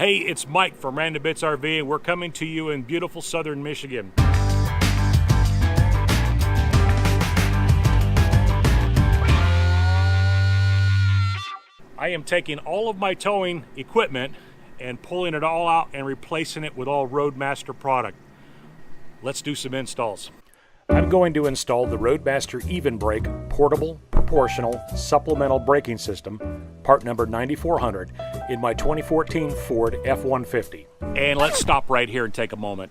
Hey, it's Mike from Random Bits RV, and we're coming to you in beautiful southern Michigan. I am taking all of my towing equipment and pulling it all out and replacing it with all Roadmaster product. Let's do some installs. I'm going to install the Roadmaster Even Brake Portable Proportional Supplemental Braking System, part number 9400, in my 2014 Ford F-150. And let's stop right here and take a moment.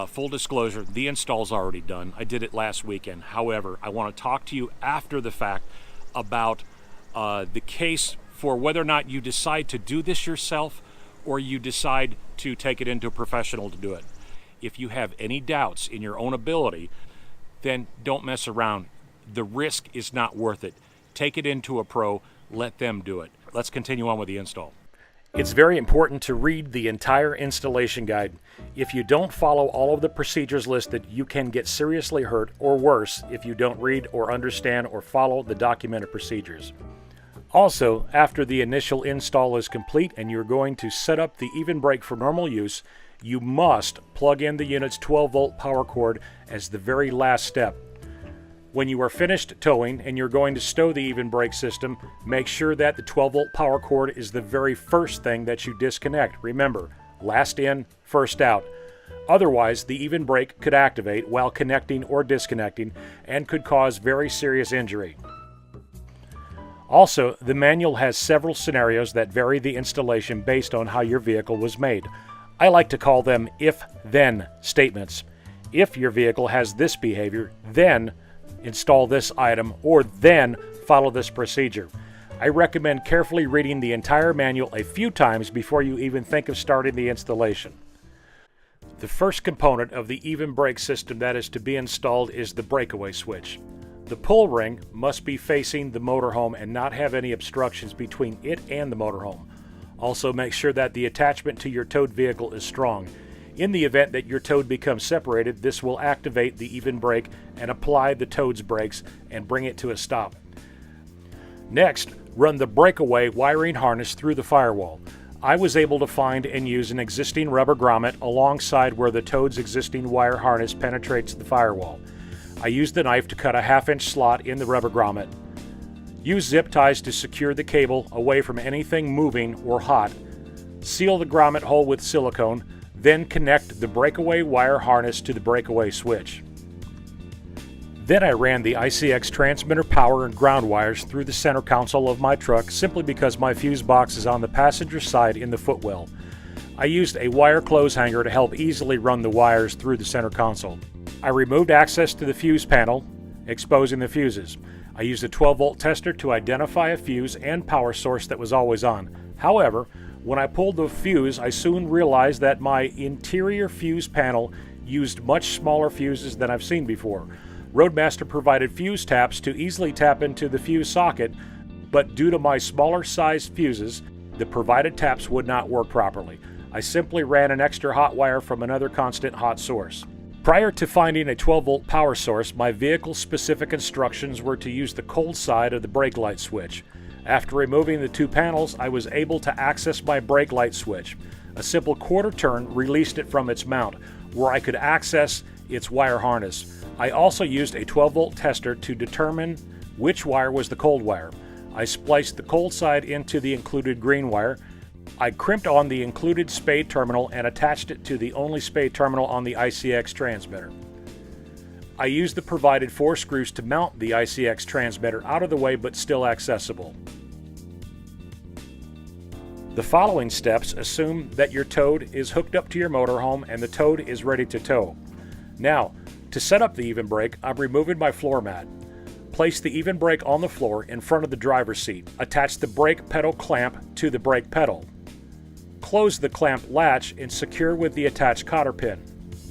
Full disclosure, the install's already done. I did it last weekend. However, I want to talk to you after the fact about the case for whether or not you decide to do this yourself or you decide to take it into a professional to do it. If you have any doubts in your own ability, then don't mess around. The risk is not worth it. Take it into a pro, let them do it. Let's continue on with the install. It's very important to read the entire installation guide. If you don't follow all of the procedures listed, you can get seriously hurt or worse if you don't read or understand or follow the documented procedures. Also, after the initial install is complete and you're going to set up the Even Brake for normal use, you must plug in the unit's 12-volt power cord as the very last step. When you are finished towing and you're going to stow the Even Brake system, make sure that the 12-volt power cord is the very first thing that you disconnect. Remember, last in, first out. Otherwise, the Even Brake could activate while connecting or disconnecting and could cause very serious injury. Also, the manual has several scenarios that vary the installation based on how your vehicle was made. I like to call them if-then statements. If your vehicle has this behavior, then install this item, or then follow this procedure. I recommend carefully reading the entire manual a few times before you even think of starting the installation. The first component of the Even Brake system that is to be installed is the breakaway switch. The pull ring must be facing the motorhome and not have any obstructions between it and the motorhome. Also, make sure that the attachment to your towed vehicle is strong. In the event that your towed becomes separated, this will activate the Even Brake and apply the towed's brakes and bring it to a stop. Next, run the breakaway wiring harness through the firewall. I was able to find and use an existing rubber grommet alongside where the towed's existing wire harness penetrates the firewall. I used the knife to cut a 1/2-inch slot in the rubber grommet. Use zip ties to secure the cable away from anything moving or hot. Seal the grommet hole with silicone, then connect the breakaway wire harness to the breakaway switch. Then I ran the ICX transmitter power and ground wires through the center console of my truck simply because my fuse box is on the passenger side in the footwell. I used a wire clothes hanger to help easily run the wires through the center console. I removed access to the fuse panel, exposing the fuses. I used a 12-volt tester to identify a fuse and power source that was always on. However, when I pulled the fuse, I soon realized that my interior fuse panel used much smaller fuses than I've seen before. Roadmaster provided fuse taps to easily tap into the fuse socket, but due to my smaller sized fuses, the provided taps would not work properly. I simply ran an extra hot wire from another constant hot source. Prior to finding a 12-volt power source, my vehicle-specific instructions were to use the cold side of the brake light switch. After removing the two panels, I was able to access my brake light switch. A simple quarter turn released it from its mount, where I could access its wire harness. I also used a 12-volt tester to determine which wire was the cold wire. I spliced the cold side into the included green wire. I crimped on the included spade terminal and attached it to the only spade terminal on the ICX transmitter. I used the provided 4 screws to mount the ICX transmitter out of the way but still accessible. The following steps assume that your towed is hooked up to your motorhome and the towed is ready to tow. Now, to set up the Even Brake, I'm removing my floor mat. Place the Even Brake on the floor in front of the driver's seat. Attach the brake pedal clamp to the brake pedal. Close the clamp latch and secure with the attached cotter pin.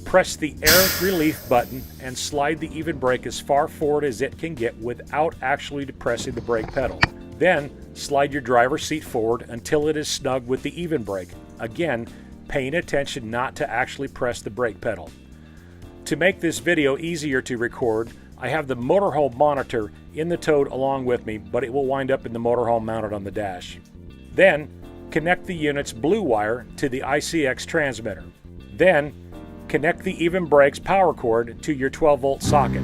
Press the air relief button and slide the Even Brake as far forward as it can get without actually depressing the brake pedal. Then, slide your driver's seat forward until it is snug with the Even Brake, again, paying attention not to actually press the brake pedal. To make this video easier to record, I have the motorhome monitor in the towed along with me, but it will wind up in the motorhome mounted on the dash. Then, connect the unit's blue wire to the ICX transmitter. Then, connect the even brakes power cord to your 12-volt socket.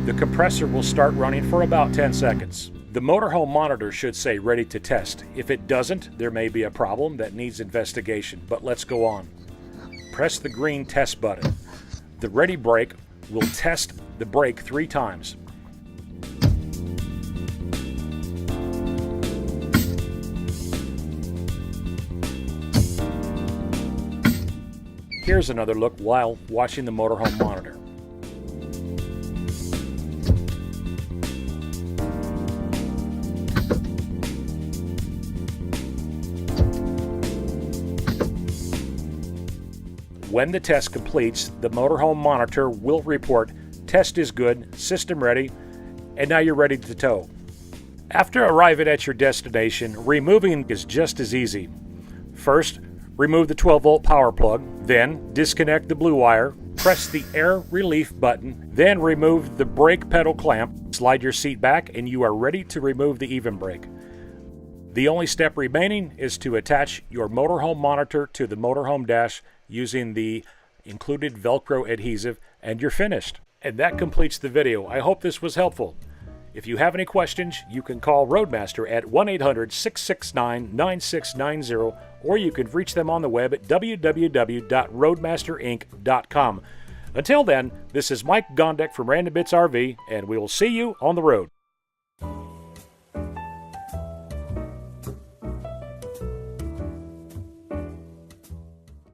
The compressor will start running for about 10 seconds. The motorhome monitor should say ready to test. If it doesn't, there may be a problem that needs investigation, but let's go on. Press the green test button. The ready brake will test the brake 3 times. Here's another look while watching the motorhome monitor. When the test completes, the motorhome monitor will report test is good, system ready, and now you're ready to tow. After arriving at your destination, removing is just as easy. First, remove the 12-volt power plug, then disconnect the blue wire, press the air relief button, then remove the brake pedal clamp, slide your seat back, and you are ready to remove the even brake. The only step remaining is to attach your motorhome monitor to the motorhome dash using the included Velcro adhesive, and you're finished. And that completes the video. I hope this was helpful. If you have any questions, you can call Roadmaster at 1-800-669-9690, or you can reach them on the web at www.roadmasterinc.com. Until then, this is Mike Gondek from Random Bits RV, and we will see you on the road.